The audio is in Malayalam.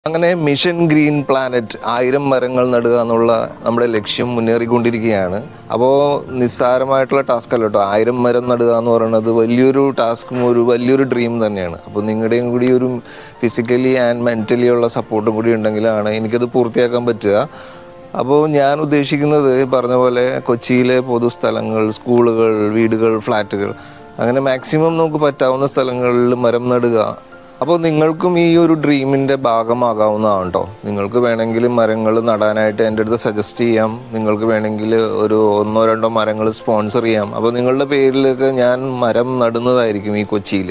അങ്ങനെ മിഷൻ ഗ്രീൻ പ്ലാനറ്റ് 1000 മരങ്ങൾ നടുക എന്നുള്ള നമ്മുടെ ലക്ഷ്യം മുന്നേറിക്കൊണ്ടിരിക്കുകയാണ്. അപ്പോൾ നിസ്സാരമായിട്ടുള്ള ടാസ്ക് അല്ല കേട്ടോ. 1000 മരം നടുക എന്ന് പറയുന്നത് വലിയൊരു ടാസ്കും വലിയൊരു ഡ്രീം തന്നെയാണ്. അപ്പോൾ നിങ്ങളുടെയും കൂടി ഒരു ഫിസിക്കലി ആൻഡ് മെൻ്റലി ഉള്ള സപ്പോർട്ടും കൂടി ഉണ്ടെങ്കിലാണ് എനിക്കത് പൂർത്തിയാക്കാൻ പറ്റുക. അപ്പോൾ ഞാൻ ഉദ്ദേശിക്കുന്നത് പറഞ്ഞ പോലെ കൊച്ചിയിലെ പൊതുസ്ഥലങ്ങൾ, സ്കൂളുകൾ, വീടുകൾ, ഫ്ലാറ്റുകൾ, അങ്ങനെ മാക്സിമം നമുക്ക് പറ്റാവുന്ന സ്ഥലങ്ങളിൽ മരം നടുക. അപ്പോൾ നിങ്ങൾക്കും ഈ ഒരു ഡ്രീമിൻ്റെ ഭാഗമാകാവുന്നതാണ് കേട്ടോ. നിങ്ങൾക്ക് വേണമെങ്കിൽ മരങ്ങൾ നടാനായിട്ട് എൻ്റെ അടുത്ത് സജസ്റ്റ് ചെയ്യാം. നിങ്ങൾക്ക് വേണമെങ്കിൽ ഒരു 1-2 മരങ്ങൾ സ്പോൺസർ ചെയ്യാം. അപ്പോൾ നിങ്ങളുടെ പേരിലൊക്കെ ഞാൻ മരം നടുന്നതായിരിക്കും ഈ കൊച്ചിയിൽ.